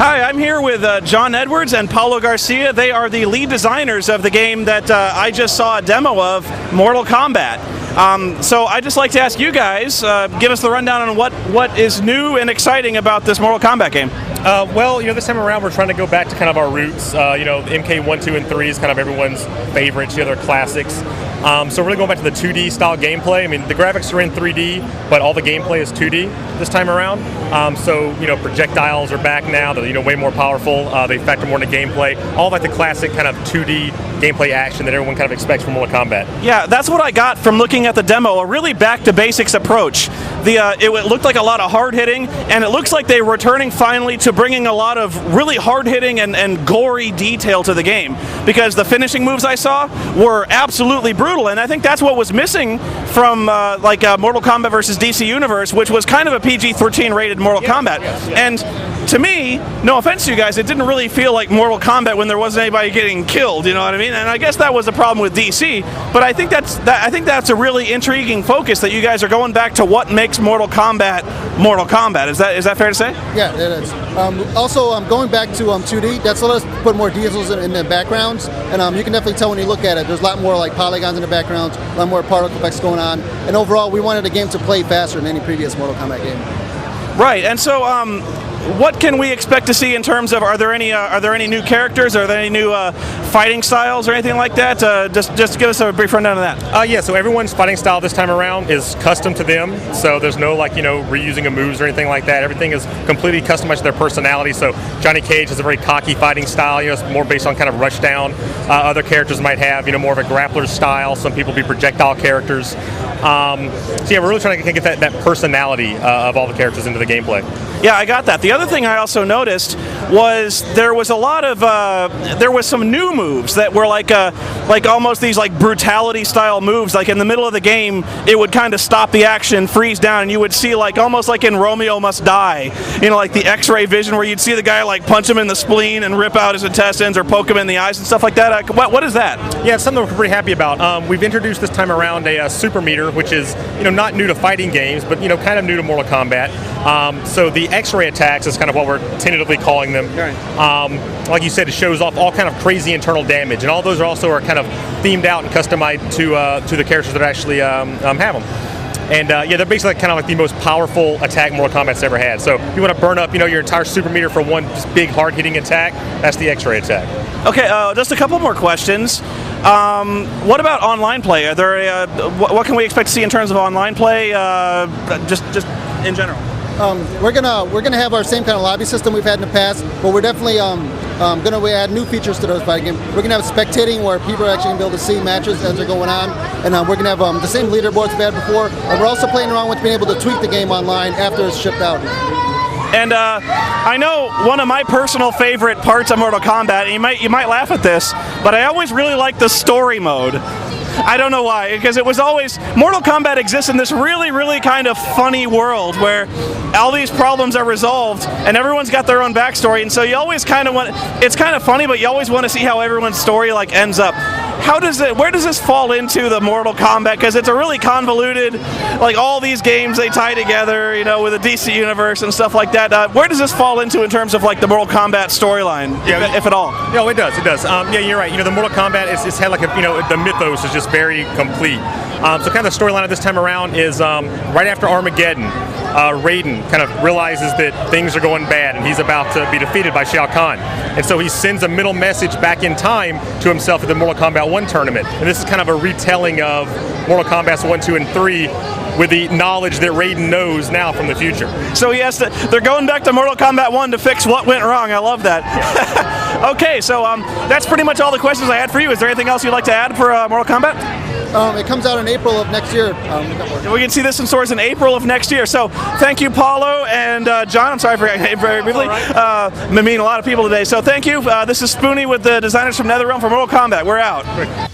Hi, I'm here with John Edwards and Paulo Garcia. They are the lead designers of the game that I just saw a demo of, Mortal Kombat. So I'd just like to ask you guys, give us the rundown on what is new and exciting about this Mortal Kombat game. Well, this time around we're trying to go back to kind of our roots. MK 1, 2, and 3 is kind of everyone's favorites, they're classics. So really going back to the 2D style gameplay. I mean, the graphics are in 3D, but all the gameplay is 2D this time around. So projectiles are back now. They're way more powerful. They factor more into gameplay. All like the classic kind of 2D gameplay action that everyone kind of expects from Mortal Kombat. Yeah, that's what I got from looking at the demo. A really back to basics approach. It looked like a lot of hard hitting, and it looks like they were returning finally to bringing a lot of really hard hitting and gory detail to the game. Because the finishing moves I saw were absolutely brutal, and I think that's what was missing from Mortal Kombat versus DC Universe, which was kind of a PG-13 rated Mortal Kombat. And to me, no offense to you guys, it didn't really feel like Mortal Kombat when there wasn't anybody getting killed. You know what I mean? And I guess that was a problem with DC. But I think that's a really intriguing focus that you guys are going back to what makes Mortal Kombat Mortal Kombat. Is that fair to say? Yeah, it is. Also, going back to 2D, that's let us put more details in the backgrounds, and you can definitely tell when you look at it. There's a lot more like polygons in the background, a lot more particle effects going on, and overall, we wanted the game to play faster than any previous Mortal Kombat game. Right, and so what can we expect to see in terms of are there any new characters? Are there any new fighting styles or anything like that? Just give us a brief rundown of that. Yeah, so everyone's fighting style this time around is custom to them. So there's no reusing of moves or anything like that. Everything is completely customized to their personality. So Johnny Cage has a very cocky fighting style. It's more based on kind of rush down. Other characters might have more of a grappler style. Some people be projectile characters. So yeah, we're really trying to get that personality of all the characters into the gameplay. Yeah, I got that. The other thing I also noticed was there was some new moves that were like almost these brutality style moves. Like in the middle of the game, it would kind of stop the action, freeze down, and you would see almost like in Romeo Must Die, like the X-ray vision where you'd see the guy punch him in the spleen and rip out his intestines or poke him in the eyes and stuff like that. What is that? Yeah, it's something we're pretty happy about. We've introduced this time around a super meter, which is not new to fighting games, but kind of new to Mortal Kombat. So the X-ray attacks is kind of what we're tentatively calling them. Right. Like you said, it shows off all kind of crazy internal damage, and all those are kind of themed out and customized to the characters that actually have them. And yeah, they're basically kind of like the most powerful attack Mortal Kombat's ever had. So if you want to burn up, your entire super meter for one big hard-hitting attack, that's the X-ray attack. Okay, just a couple more questions. What about online play? Are there what can we expect to see in terms of online play? Just in general. We're gonna have our same kind of lobby system we've had in the past, but we're definitely gonna add new features to those fighting games. We're gonna have spectating where people are actually gonna be able to see matches as they're going on, and we're gonna have the same leaderboards we've had before. And we're also playing around with being able to tweak the game online after it's shipped out. And I know one of my personal favorite parts of Mortal Kombat, and you might laugh at this, but I always really like the story mode. I don't know why, because it was always, Mortal Kombat exists in this really, really kind of funny world where all these problems are resolved and everyone's got their own backstory, and so you always kind of want, it's kind of funny, but you always want to see how everyone's story ends up. Where does this fall into the Mortal Kombat? Because it's a really convoluted, all these games they tie together, with the DC Universe and stuff like that. Where does this fall into in terms of the Mortal Kombat storyline, if at all? No, it does. Yeah, you're right. The Mortal Kombat it's had the mythos is just very complete. So kind of the storyline of this time around is right after Armageddon, Raiden kind of realizes that things are going bad and he's about to be defeated by Shao Kahn. And so he sends a middle message back in time to himself at the Mortal Kombat 1 tournament. And this is kind of a retelling of Mortal Kombat 1, 2, and 3 with the knowledge that Raiden knows now from the future. So they're going back to Mortal Kombat 1 to fix what went wrong. I love that. Yeah. Okay, so that's pretty much all the questions I had for you. Is there anything else you'd like to add for Mortal Kombat? It comes out in April of next year. We can see this in stores in April of next year. So thank you, Paulo and John. I'm sorry for very briefly. I mean a lot of people today. So thank you. This is Spoony with the designers from NetherRealm for Mortal Kombat. We're out.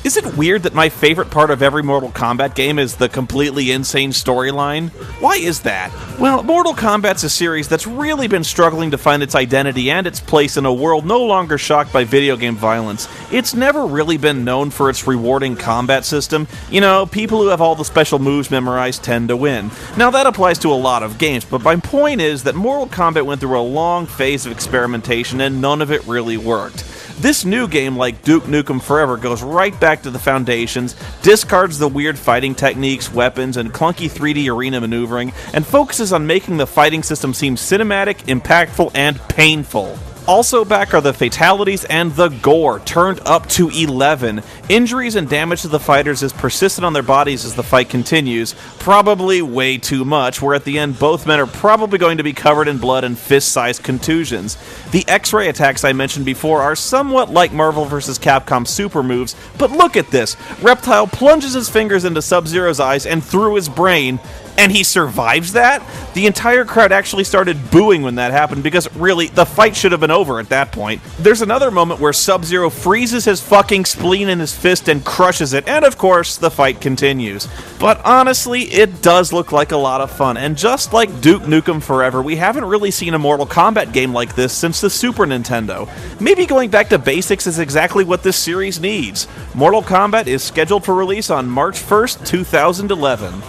Is it weird that my favorite part of every Mortal Kombat game is the completely insane storyline? Why is that? Well, Mortal Kombat's a series that's really been struggling to find its identity and its place in a world no longer shocked by video game violence. It's never really been known for its rewarding combat system. You know, people who have all the special moves memorized tend to win. Now, that applies to a lot of games, but my point is that Mortal Kombat went through a long phase of experimentation and none of it really worked. This new game, like Duke Nukem Forever, goes right back to the foundations, discards the weird fighting techniques, weapons, and clunky 3D arena maneuvering, and focuses on making the fighting system seem cinematic, impactful, and painful. Also back are the fatalities and the gore, turned up to 11. Injuries and damage to the fighters is persistent on their bodies as the fight continues, probably way too much, where at the end both men are probably going to be covered in blood and fist-sized contusions. The X-ray attacks I mentioned before are somewhat like Marvel vs. Capcom super moves, but look at this. Reptile plunges his fingers into Sub-Zero's eyes and through his brain, and he survives that? The entire crowd actually started booing when that happened because, really, the fight should have been over at that point. There's another moment where Sub-Zero freezes his fucking spleen in his fist and crushes it, and of course, the fight continues. But honestly, it does look like a lot of fun, and just like Duke Nukem Forever, we haven't really seen a Mortal Kombat game like this since the Super Nintendo. Maybe going back to basics is exactly what this series needs. Mortal Kombat is scheduled for release on March 1st, 2011.